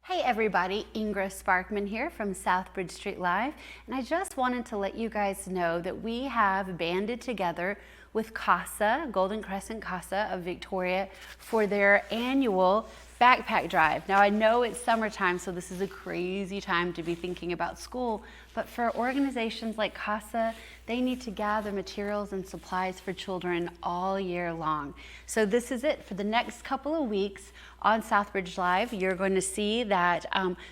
Hey everybody, Ingra Sparkman here from Southbridge Street Live, and I just wanted to let you guys know that we have banded together with CASA, Golden Crescent CASA of Victoria, for their annual backpack drive. Now I know it's summertime, so this is a crazy time to be thinking about school, but for organizations like CASA, they need to gather materials and supplies for children all year long. So this is it for the next couple of weeks. On Southbridge Live, you're going to see that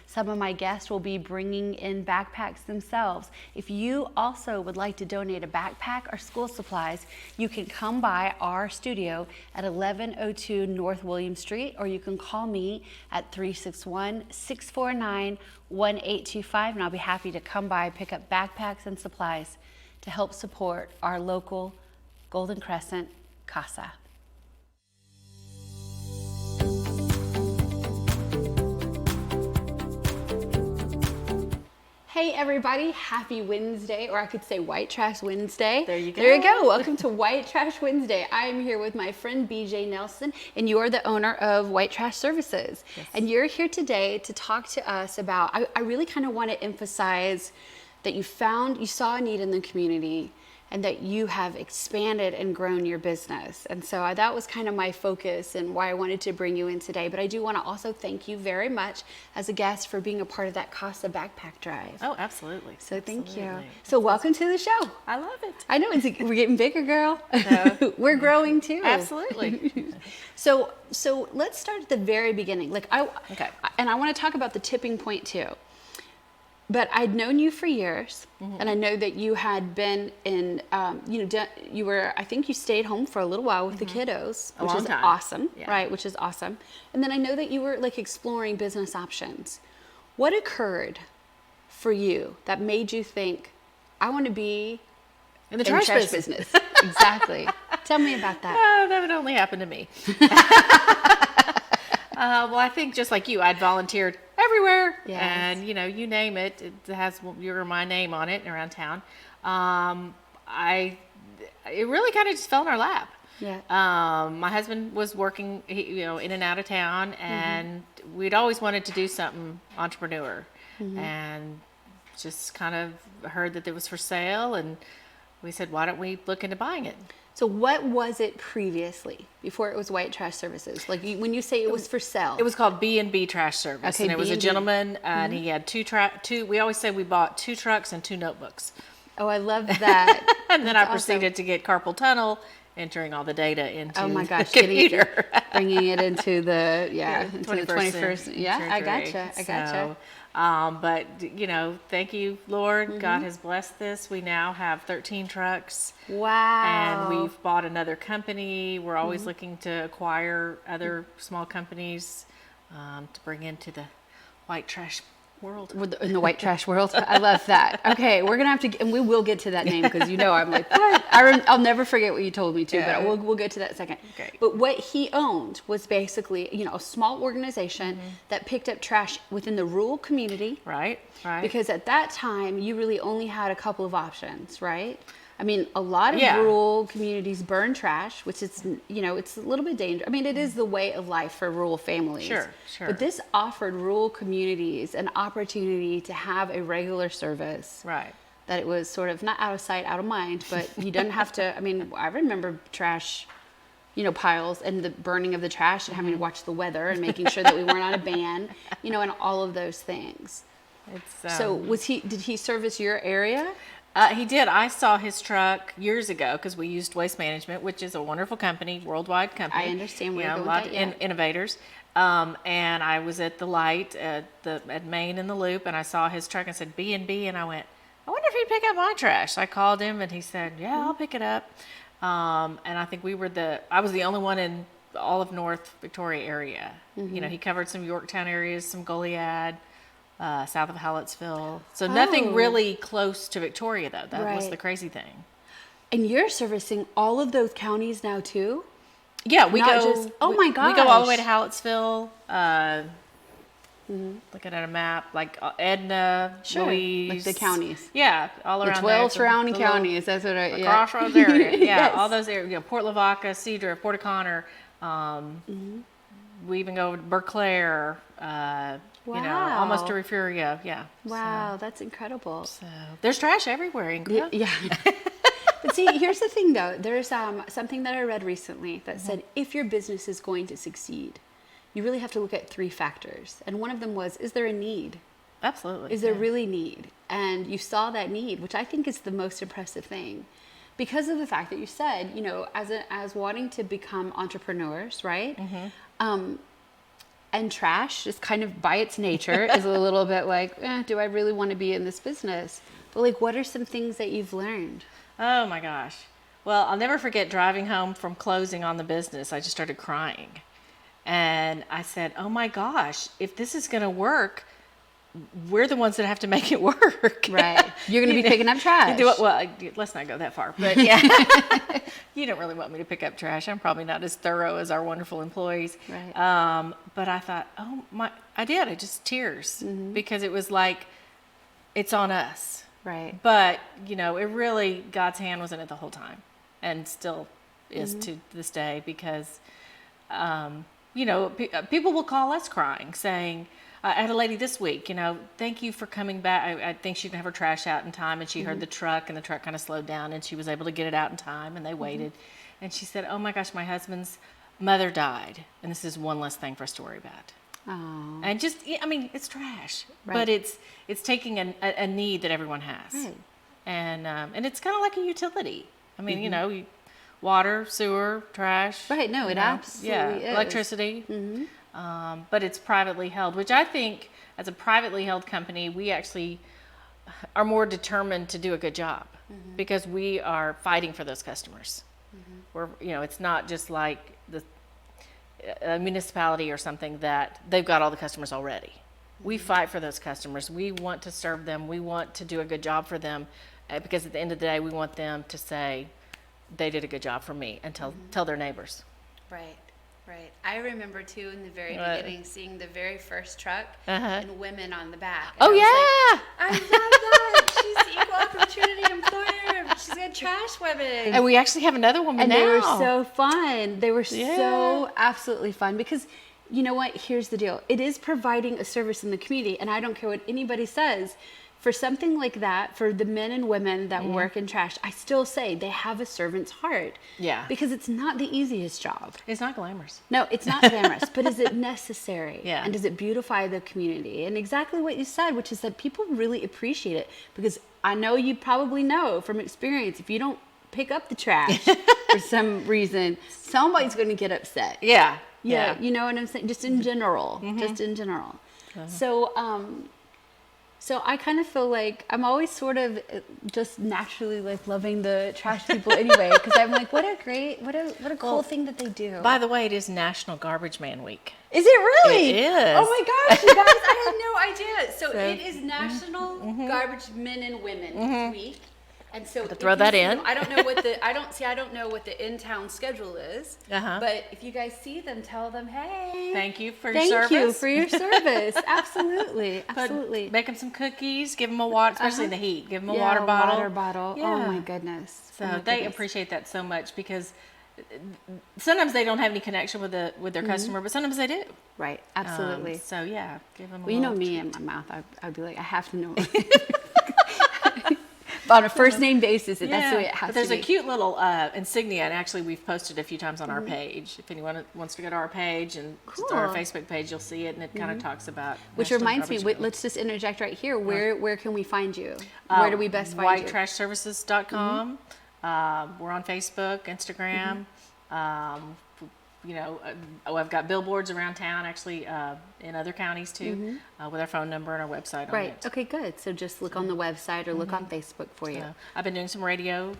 some of my guests will be bringing in backpacks themselves. If you also would like to donate a backpack or school supplies, you can come by our studio at 1102 North William Street, or you can call me at 361-649-1825, and I'll be happy to come by, pick up backpacks and supplies to help support our local Golden Crescent CASA. Hey everybody, happy Wednesday, or I could say White Trash Wednesday. There you go. There you go. Welcome to White Trash Wednesday. I am here with my friend BJ Nelson, and you're the owner of White Trash Services. Yes. And you're here today to talk to us about, I really kind of want to emphasize that you saw a need in the community, and that you have expanded and grown your business. And so that was kind of my focus and why I wanted to bring you in today. But I do want to also thank you very much as a guest for being a part of that CASA backpack drive. Oh, absolutely. So thank you. Absolutely. So welcome to the show. I love it. I know we're getting bigger, girl. No. We're growing too. Absolutely. So let's start at the very beginning. Okay. And I want to talk about the tipping point too. But I'd known you for years, and I know that you had been in, I think you stayed home for a little while with the kiddos, which is awesome, right? Which is awesome. And then I know that you were like exploring business options. What occurred for you that made you think, I want to be in the trash business? Exactly. Tell me about that. That would only happen to me. Well, I think just like you, I'd volunteered everywhere, Yes. and you name it, it has your or my name on it around town. It really kind of just fell in our lap. Yeah. My husband was working, in and out of town, and we'd always wanted to do something entrepreneur, and just kind of heard that it was for sale, and we said, why don't we look into buying it? So what was it previously, before it was White Trash Services? Like when you say it was for sale. It was called B&B Trash Service. Okay, and it was a B&B. gentleman, and he had two, we always say we bought 2 trucks and 2 notebooks. Oh, I love that. And then I proceeded to get carpal tunnel, entering all the data into Oh my gosh, the computer. bringing it into the, into 21st the 21st. century. Yeah, I gotcha. So, but thank you, Lord. God has blessed this. We now have 13 trucks. Wow. And we've bought another company. We're always looking to acquire other small companies to bring into the white trash world. In the white trash world. I love that. Okay, we're going to have to, and we will get to that name because I'm like, what? I'll never forget what you told me to, but we'll get to that in a second. Okay. But what he owned was basically, a small organization that picked up trash within the rural community. Right. Because at that time, you really only had a couple of options, right? I mean, a lot of rural communities burn trash, which is, it's a little bit dangerous. I mean, it is the way of life for rural families. Sure. But this offered rural communities an opportunity to have a regular service. Right. That it was sort of not out of sight, out of mind, but you didn't have to, I remember trash, piles and the burning of the trash and having to watch the weather and making sure that we weren't on a ban, and all of those things. So did he service your area? He did. I saw his truck years ago because we used Waste Management, which is a wonderful company, worldwide company. I understand where you're going a lot with of that, innovators. And I was at the light at Main in the Loop, and I saw his truck and said B&B, and I went, I wonder if he'd pick up my trash. So I called him, and he said, yeah, I'll pick it up. And I think I was the only one in all of North Victoria area. He covered some Yorktown areas, some Goliad. South of Hallettsville. So nothing really close to Victoria, though. That was the crazy thing. And you're servicing all of those counties now, too? Yeah, we Not go. just, oh my gosh. We go all the way to Hallettsville. Looking at a map, like Edna, Louise. Like the counties. Yeah, all around the 12 there. surrounding counties. That's what the Crossroads area. Yeah, Yes. all those areas. Port Lavaca, Cedar, Port O'Connor. we even go to Berkeley, almost to Refuria. Yeah. Wow, that's incredible. So there's trash everywhere, Ingrid. Yeah. But see, here's the thing though. There's something that I read recently that said if your business is going to succeed, you really have to look at 3 factors. And one of them was, is there a need? Absolutely. Is there really need? And you saw that need, which I think is the most impressive thing. Because of the fact that you said, as wanting to become entrepreneurs, right? And trash, just kind of by its nature, is a little bit like, do I really want to be in this business? But like, what are some things that you've learned? Oh my gosh. Well, I'll never forget driving home from closing on the business. I just started crying. And I said, oh my gosh, if this is going to work, we're the ones that have to make it work. Right. You're going to be picking up trash. Well, let's not go that far. But yeah, you don't really want me to pick up trash. I'm probably not as thorough as our wonderful employees. Right. But I thought, I did. I just tears because it was like, it's on us. Right. But, it really, God's hand was in it the whole time and still is to this day because, people will call us crying saying, I had a lady this week, thank you for coming back. I think she didn't have her trash out in time and she heard the truck and the truck kind of slowed down and she was able to get it out in time and they waited. And she said, oh my gosh, my husband's mother died. And this is one less thing for us to worry about. Oh. And just, it's trash, Right. but it's taking a need that everyone has. Right. And it's kind of like a utility. Water, sewer, trash. Right. No, it absolutely is. Electricity. But it's privately held, which I think as a privately held company, we actually are more determined to do a good job because we are fighting for those customers. We're, it's not just like a municipality or something that they've got all the customers already. We fight for those customers. We want to serve them. We want to do a good job for them because at the end of the day, we want them to say they did a good job for me and tell their neighbors. Right. Right. I remember too in the very beginning seeing the very first truck and women on the back. And I love that. She's the equal opportunity employer. She's got trash women. And we actually have another woman now. And they were so fun. They were so absolutely fun because you know what? Here's the deal. It is providing a service in the community, and I don't care what anybody says. For something like that, for the men and women that work in trash, I still say they have a servant's heart. Yeah. Because it's not the easiest job. It's not glamorous. No, it's not glamorous, but is it necessary? Yeah. And does it beautify the community? And exactly what you said, which is that people really appreciate it. Because I know you probably know from experience, if you don't pick up the trash for some reason, somebody's going to get upset. Yeah. Yeah. You know what I'm saying? Just in general. Just in general. So I kind of feel like I'm always sort of just naturally like loving the trash people anyway, because I'm like, what a cool thing that they do. By the way, it is National Garbage Man Week. Is it really? It is. Oh my gosh, you guys, I had no idea. So it is National Garbage Men and Women Week. And so throw that in. I don't know what the in-town schedule is. But if you guys see them, tell them, hey. Thank you for your service. Thank you for your service. Absolutely. Absolutely. Make them some cookies, give them a water, especially in the heat. Give them a water bottle. Water bottle. Yeah. Oh my goodness. So they appreciate that so much because sometimes they don't have any connection with their customer, but sometimes they do. Right. Absolutely. So yeah, give them a you know me in my mouth. I'd be like, I have to know. On a first name basis, that's the way it has to be. There's a cute little insignia, and actually we've posted a few times on our page. If anyone wants to go to our page and just on our Facebook page, you'll see it, and it kind of talks about. Which reminds me, let's just interject right here. Where can we find you? Where do we best find you? WhiteTrashServices.com. We're on Facebook, Instagram. I've got billboards around town, actually, in other counties too, with our phone number and our website on it. Okay, good. So just look on the website or look on Facebook for you. I've been doing some radio.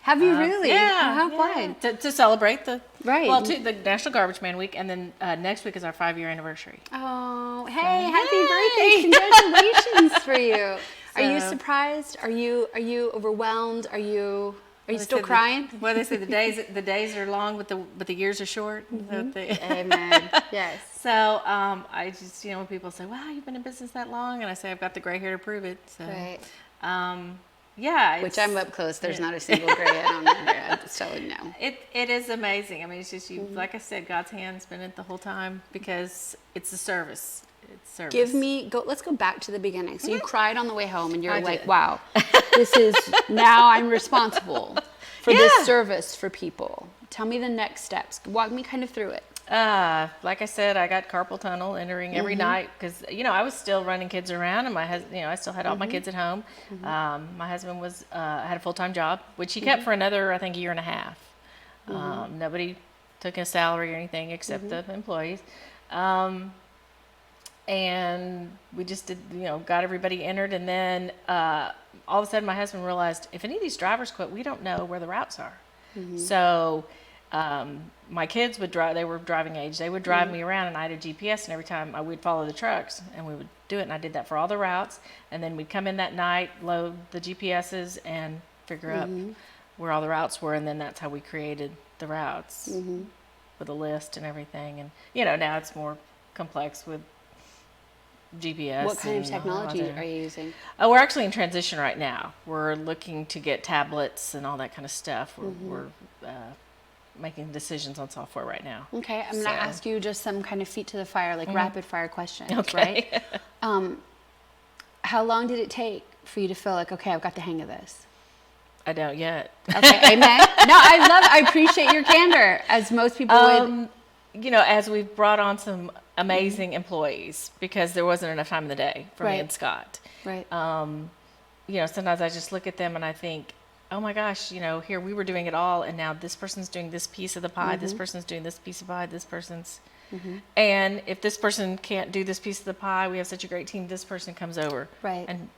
Have you really? Yeah. How fun. To celebrate the the National Garbage Man Week, and then next week is our 5-year anniversary. Oh, hey, happy birthday! Congratulations for you. Are you surprised? Are you overwhelmed? Are you still crying? Well, they say the days are long, but the years are short. Amen. Yes. So I just when people say, "Wow, you've been in business that long," and I say, "I've got the gray hair to prove it." So, right. Yeah. Which I'm up close. There's not a single gray head on there. I'm just telling you now. It is amazing. I mean, it's just you. Like I said, God's hand's been in it the whole time because it's a service. It's service. Let's go back to the beginning. So you cried on the way home and you're I like, did. wow, now I'm responsible for this service for people. Tell me the next steps. Walk me kind of through it. Like I said, I got carpal tunnel entering every night because, I was still running kids around and my husband, I still had all my kids at home. My husband had a full-time job, which he kept for another, I think, year and a half. Nobody took a salary or anything except the employees. And we just did, got everybody entered. And then all of a sudden my husband realized if any of these drivers quit, we don't know where the routes are. So my kids would drive, they were driving age, they would drive me around and I had a GPS and every time I would follow the trucks and we would do it. And I did that for all the routes. And then we'd come in that night, load the GPSs and figure out where all the routes were. And then that's how we created the routes with a list and everything. And, now it's more complex with GPS. What kind of technology are you using? Oh, we're actually in transition right now. We're looking to get tablets and all that kind of stuff. We're making decisions on software right now. Okay, I'm going to ask you just some kind of feet to the fire, like rapid fire questions, Okay. right? How long did it take for you to feel like, okay, I've got the hang of this? I don't yet. Okay, amen. No, I appreciate your candor, as most people would. As we've brought on some amazing employees because there wasn't enough time in the day for me and Scott. Right. Sometimes I just look at them and I think, oh my gosh, here we were doing it all and now this person's doing this piece of the pie, this person's doing this piece of pie, this person's. And if this person can't do this piece of the pie, we have such a great team, this person comes over. Right. And,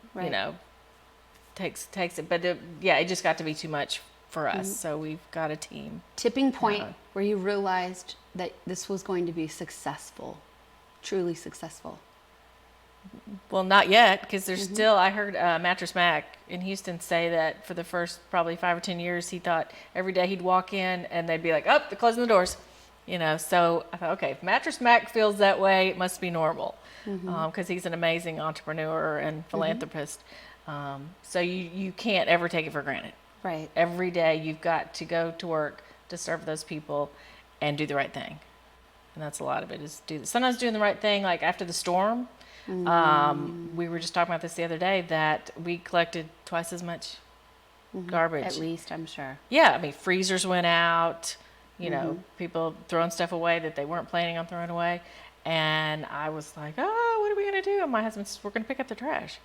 takes it. But it just got to be too much for us. So we've got a team. Tipping point where you realized that this was going to be successful, truly successful. Well, not yet, because there's still, I heard Mattress Mac in Houston say that for the first probably 5 or 10 years, he thought every day he'd walk in and they'd be like, oh, they're closing the doors. So I thought, okay, if Mattress Mac feels that way, it must be normal, because he's an amazing entrepreneur and philanthropist. So you can't ever take it for granted. Right. Every day you've got to go to work to serve those people and do the right thing. And that's a lot of it, is sometimes doing the right thing, like after the storm. We were just talking about this the other day, that we collected twice as much garbage. At least, I'm sure. Yeah, I mean, freezers went out, people throwing stuff away that they weren't planning on throwing away. And I was like, oh, what are we going to do? And my husband says, we're going to pick up the trash.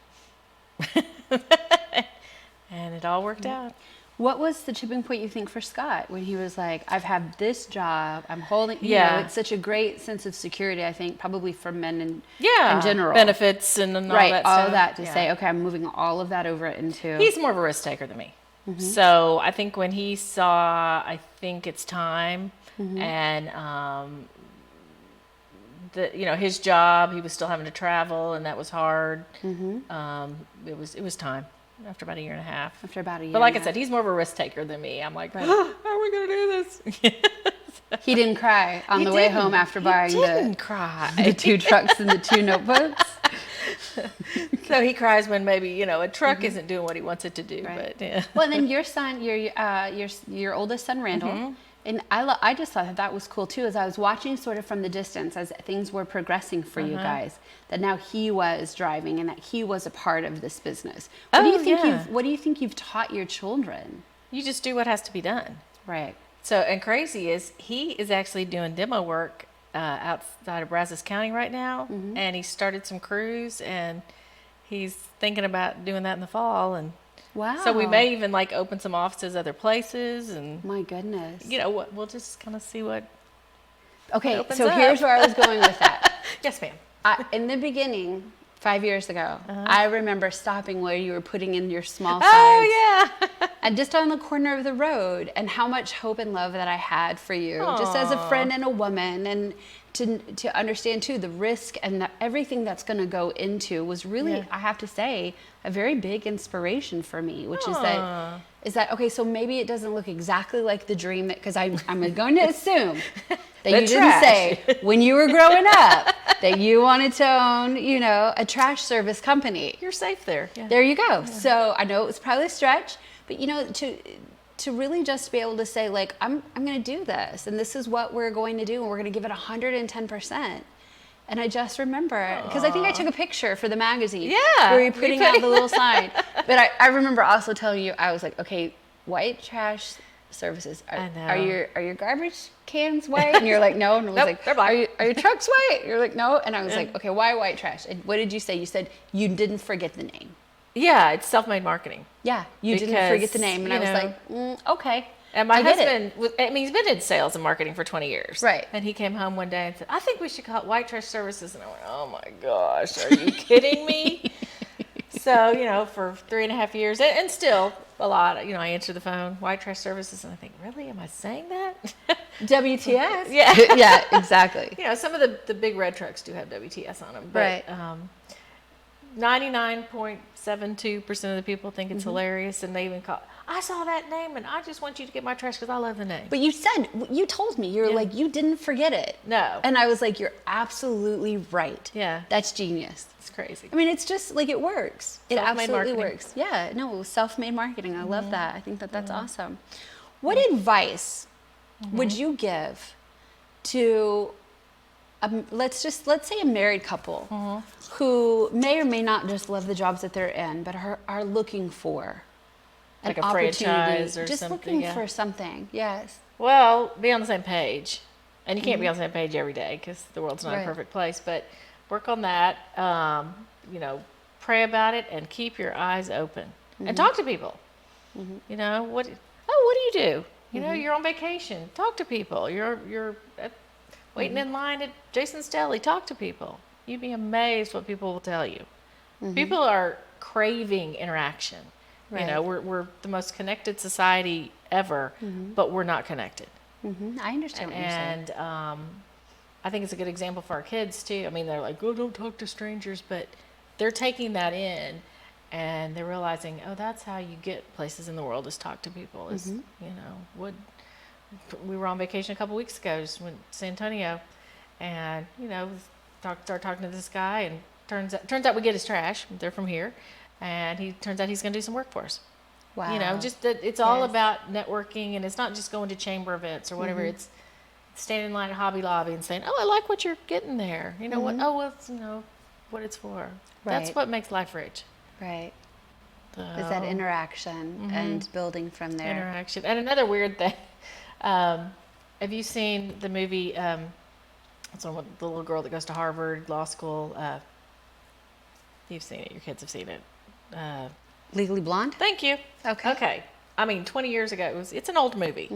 And it all worked out. What was the tipping point, you think, for Scott when he was like, I've had this job, I'm holding, it's such a great sense of security, I think, probably for men in general. Benefits and all that stuff. All of that to say, okay, I'm moving all of that over into. He's more of a risk taker than me. So I think when he saw, I think it's time, and his job, he was still having to travel, and that was hard. It was time. After about a year and a half. But like I said, he's more of a risk taker than me. I'm like, how are we going to do this? He didn't cry on the way home after buying the 2 trucks and the 2 notebooks. So he cries when maybe, a truck isn't doing what he wants it to do. Right. But Well, and then your son, your oldest son, Randall, and I just thought that was cool too, as I was watching sort of from the distance as things were progressing for you guys, that now he was driving and that he was a part of this business. What do you think you've taught your children? You just do what has to be done. Right. So, and crazy is he is actually doing demo work outside of Brazos County right now, and he started some crews, and he's thinking about doing that in the fall. And wow. So we may even open some offices other places, and my goodness. We'll just kind of see what. Okay, so here's where I was going with that. Yes, ma'am. In the beginning, 5 years ago, I remember stopping where you were putting in your small signs. Oh yeah. And just on the corner of the road, and how much hope and love that I had for you, just as a friend and a woman, and to understand too the risk and everything that's going to go into was really, I have to say, a very big inspiration for me, which is that okay, so maybe it doesn't look exactly like the dream that, because I'm going to assume that you didn't say when you were growing up that you wanted to own, you know, a trash service company. You're safe there. Yeah. There you go. Yeah. So I know it was probably a stretch, but you know, to really just be able to say, like, I'm going to do this, and this is what we're going to do, and we're going to give it 110%. And I just remember, because I think I took a picture for the magazine. Yeah. Where you're putting out the little sign. But I remember also telling you, I was like, okay, white trash services. Are your garbage cans white? And you're like, no. And I was Nope, like, they're black. are your trucks white? You're like, no. And I was like, okay, why white trash? And what did you say? You said you didn't forget the name. Yeah, it's self-made marketing. Yeah, you didn't forget the name. And I was like, okay. And my husband, he's been in sales and marketing for 20 years. Right. And he came home one day and said, I think we should call it White Trash Services. And I went, oh my gosh, are you kidding me? So, you know, for 3.5 years, and still a lot, you know, I answer the phone, White Trash Services, and I think, really, am I saying that? WTS? Yeah. Yeah, exactly. You know, some of the big red trucks do have WTS on them. But, right. 99.72% of the people think it's hilarious, and they even call, I saw that name, and I just want you to get my trash because I love the name. But you told me, you're like, you didn't forget it. No. And I was like, you're absolutely right. Yeah. That's genius. It's crazy. I mean, it's just like, it works. It absolutely marketing. works. Yeah, no, self-made marketing. I love that. I think that's awesome. What advice would you give to, let's say a married couple who may or may not just love the jobs that they're in, but are looking for like an a franchise or just something. looking for something. Yes. Well, be on the same page. And you can't be on the same page every day because the world's not a perfect place. But work on that. You know, pray about it and keep your eyes open. And talk to people. You know, what do you do? You know, you're on vacation. Talk to people. You're waiting in line at Jason's Deli. Talk to people. You'd be amazed what people will tell you. People are craving interaction. Right. You know, we're the most connected society ever, but we're not connected. I understand what you're saying. And I think it's a good example for our kids too. I mean, they're like, "Oh, don't talk to strangers," but they're taking that in, and they're realizing, oh, that's how you get places in the world, is talk to people. Is you know, we were on vacation a couple weeks ago, just went to San Antonio, and you know, start talking to this guy, and turns out we get his trash. They're from here. And turns out he's going to do some work for us. Wow. You know, just that it's all about networking, and it's not just going to chamber events or whatever. It's standing in line at Hobby Lobby and saying, oh, I like what you're getting there. You know, what's, you know, what it's for. Right. That's what makes life rich. Right. Is that interaction and building from there. Interaction. And another weird thing, have you seen the movie, it's one with the little girl that goes to Harvard Law School? You've seen it. Your kids have seen it. Legally Blonde? Thank you. Okay. I mean, 20 years ago, it's an old movie.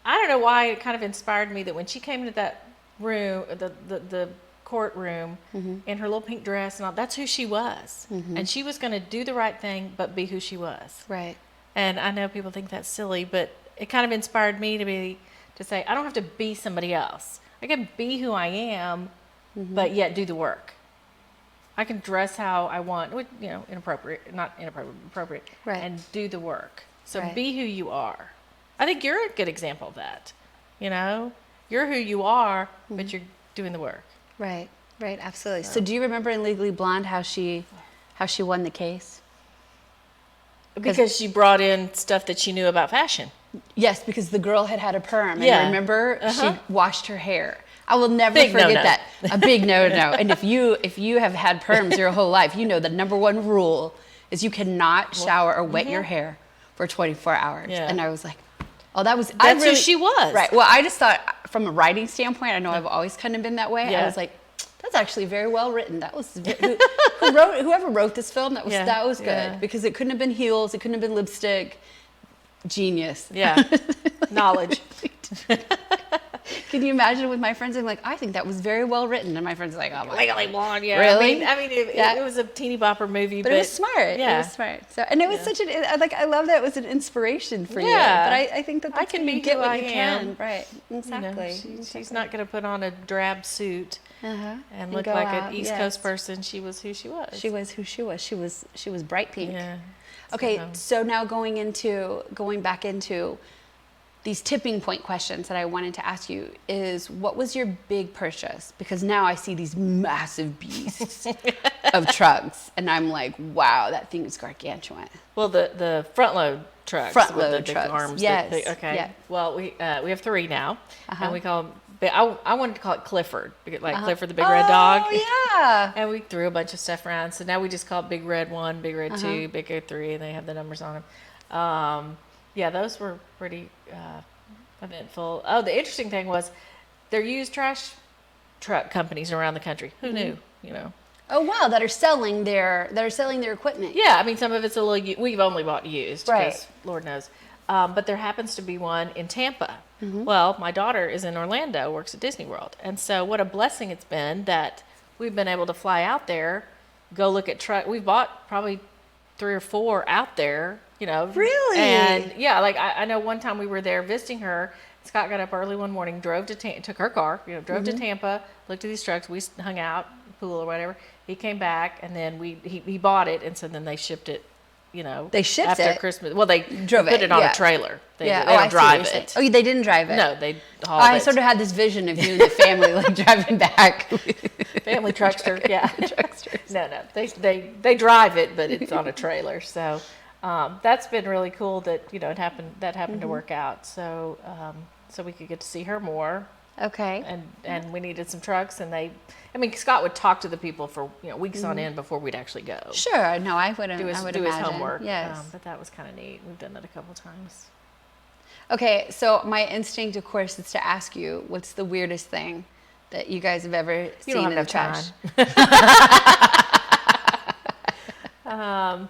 I don't know why it kind of inspired me that when she came into that room, the courtroom, in her little pink dress and all, that's who she was. And she was going to do the right thing, but be who she was. Right. And I know people think that's silly, but it kind of inspired me to say, I don't have to be somebody else. I can be who I am, but yet do the work. I can dress how I want, you know, appropriate, right. And do the work. So be who you are. I think you're a good example of that. You know, you're who you are, but you're doing the work. Right, absolutely. So do you remember in Legally Blonde how she won the case? Because she brought in stuff that she knew about fashion. Yes, because the girl had a perm. And remember, she washed her hair. I will never forget that. A big no. And if you have had perms your whole life, you know the number one rule is you cannot shower or wet your hair for 24 hours. Yeah. And I was like, oh, that's who she was. Right. Well, I just thought from a writing standpoint, I know I've always kind of been that way. Yeah. I was like, that's actually very well written. That was whoever wrote this film. That was good because it couldn't have been heels. It couldn't have been lipstick. Genius. Yeah. Knowledge. Can you imagine with my friends? I'm like, I think that was very well written, and my friends are like, oh my Legally God. Blonde, yeah. Really? I mean, it was a teeny bopper movie, But it was smart. Yeah. It was smart. So, and it was such an like. I love that it was an inspiration for you. Yeah. But I think that that's can when you be get who what I you am. can. Right. You know, Exactly. she's not going to put on a drab suit and look go like out, an East yes. Coast person. She was who she was. She was who she was. She was bright pink. Yeah. Okay, so now going back into these tipping point questions that I wanted to ask you is, what was your big purchase? Because now I see these massive beasts of trucks, and I'm like, wow, that thing is gargantuan. Well, the front load trucks. Front with the load big trucks, arms. yes, Okay. yeah. Well, we have 3 now, and we call them. I wanted to call it Clifford, like Clifford the Big Red Dog. Oh yeah. And we threw a bunch of stuff around, so now we just call it Big Red 1, Big Red 2, Big Red 3, and they have the numbers on them. Yeah, those were pretty eventful. Oh, the interesting thing was they're used trash truck companies around the country. Who knew? You know. Oh wow, that are selling their equipment. Yeah, I mean, some of it's a little. We've only bought used, Right. because Lord knows. But there happens to be one in Tampa. Well, my daughter is in Orlando, works at Disney World, and so what a blessing it's been that we've been able to fly out there, go look at truck. We've bought probably 3 or 4 out there. You know. Really? And yeah, like I know one time we were there visiting her. Scott got up early one morning, drove to took her car, drove to Tampa, looked at these trucks. We hung out, pool or whatever. He came back, and then he bought it, and so then they shipped it. You know, They shipped after it? Christmas. Well, they Drove put it, it on yeah. a trailer. They Yeah. don't I see what drive you're saying. it. Oh, they didn't drive it. No, they hauled I it. sort of had this vision of you and the family like driving back. Family truckster, yeah. No, they drive it, but it's on a trailer. So that's been really cool that it happened to work out. So so we could get to see her more. Okay. And we needed some trucks, and Scott would talk to the people for weeks on end before we'd actually go. Sure. No, I would Do his imagine. homework. Yes. But that was kind of neat. We've done that a couple times. Okay, so my instinct, of course, is to ask you, what's the weirdest thing that you guys have ever You seen don't in have the trash? Time.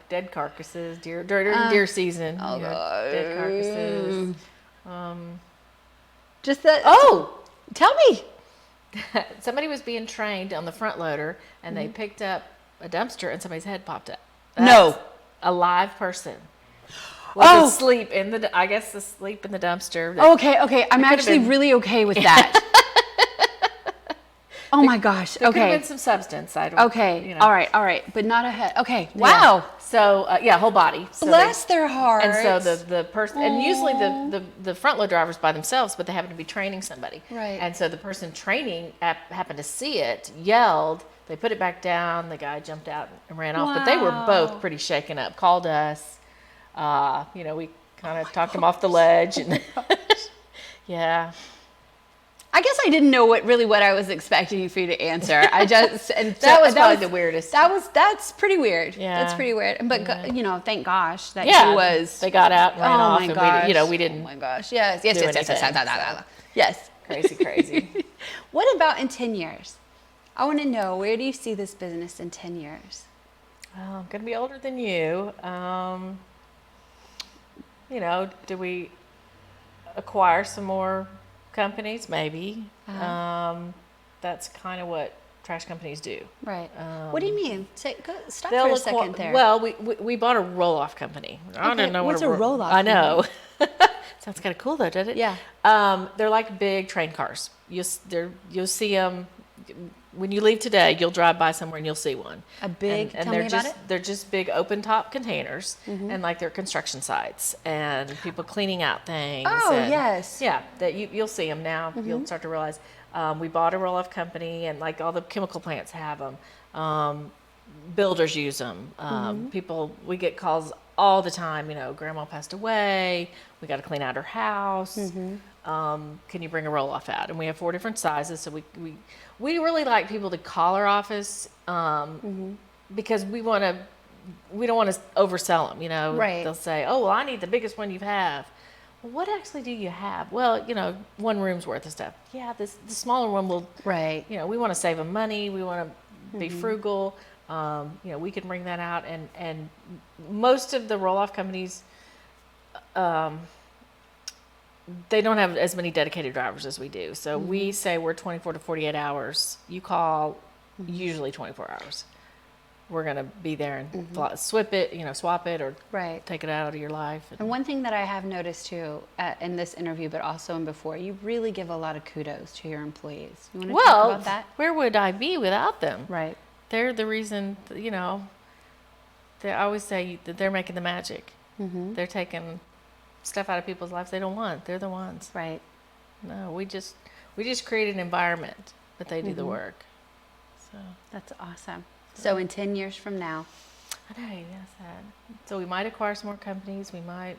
Dead carcasses, deer season. Oh, God. Dead carcasses. Just that. Oh, Tell me. somebody was being trained on the front loader, and they picked up a dumpster, and somebody's head popped up. No. A live person was asleep in the dumpster. Okay. I'm actually really okay with that. Oh my gosh. There could have Okay. been some substance. I don't. Okay. You know. All right. But not a head. Okay. Yeah. Wow. So whole body. So Bless their hearts. And so the person, and usually the front load driver's by themselves, but they happen to be training somebody. Right. And so the person training happened to see it, yelled. They put it back down. The guy jumped out and ran off. But they were both pretty shaken up. Called us. We kind of talked them off the ledge, and yeah. I guess I didn't know what I was expecting for you to answer. I just and That was probably was the weirdest. That's pretty weird. Yeah. That's pretty weird. But thank gosh that Yeah, he was. They got out and ran off, my and gosh. we didn't. Oh my gosh. Yes. do anything, Yes. Crazy. What about in 10 years? I want to know, where do you see this business in 10 years? Well, I'm gonna be older than you. Do we acquire some more companies? Maybe. That's kind of what trash companies do. Right. What do you mean? Stop for They'll a second there. Well, we bought a roll-off company. I Okay, don't know what's what a roll-off I know. Sounds kind of cool, though, doesn't it? Yeah. They're like big train cars. You'll see them when you leave today. You'll drive by somewhere and you'll see one. and And tell they're me just about it. they're just big open top containers, and like they're construction sites and people cleaning out things. Oh, and, yes. Yeah, that you'll see them now. You'll start to realize. We bought a roll-off company, and like all the chemical plants have them. Builders use them. People, we get calls all the time. Grandma passed away. We got to clean out her house. Can you bring a roll-off out? And we have 4 different sizes. So we really like people to call our office because we don't want to oversell them. Right. They'll say, "Oh, well, I need the biggest one you have." Well, what actually do you have? Well, one room's worth of stuff. Yeah, the smaller one will. Right. We want to save them money. We want to be frugal. We can bring that out, and most of the roll-off companies they don't have as many dedicated drivers as we do. So we say we're 24 to 48 hours. You call usually 24 hours. We're going to be there and swap it or Right. take it out of your life. And one thing that I have noticed too in this interview, but also in before, you really give a lot of kudos to your employees. You want to talk about that? Where would I be without them? Right. They're the reason, I always say that they're making the magic. They're taking stuff out of people's lives they don't want. They're the ones. Right. No, we just create an environment, but they do the work. So That's awesome. So in 10 years from now, I know, that's sad. So we might acquire some more companies. We might,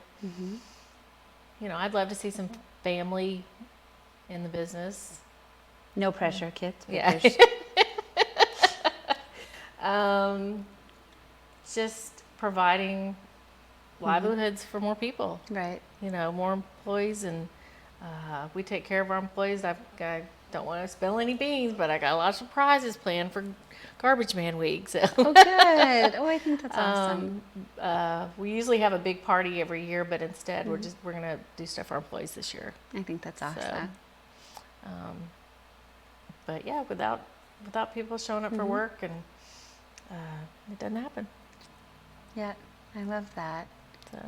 I'd love to see some family in the business. no pressure, kids. Yeah. Just providing livelihoods for more people. Right. More employees, and we take care of our employees. I don't want to spill any beans, but I got a lot of surprises planned for Garbage Man Week. So. Oh, good. Oh, I think that's awesome. We usually have a big party every year, but instead we're gonna do stuff for our employees this year. I think that's awesome. So, but yeah, without people showing up for work, and it doesn't happen. Yeah, I love that. So.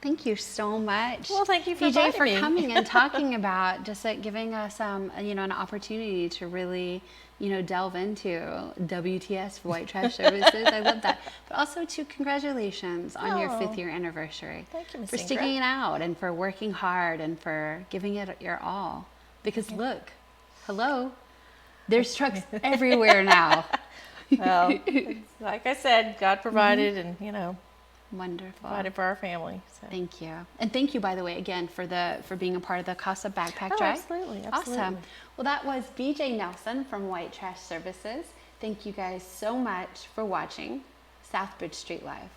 Thank you so much. Well, thank you for BJ, inviting for me. coming and talking about just giving us an opportunity to really delve into WTS for White Trash Services. I love that. But also congratulations on your 5th year anniversary. Thank you, Ms. For Ingrid. sticking it out and for working hard and for giving it your all. Because look, hello, there's trucks everywhere now. Well, like I said, God provided, and Wonderful. provided for our family. So. Thank you. And thank you, by the way, again, for being a part of the Casa Backpack Drive. Absolutely. Awesome. Well, that was BJ Nelson from White Trash Services. Thank you guys so much for watching Southbridge Street Live.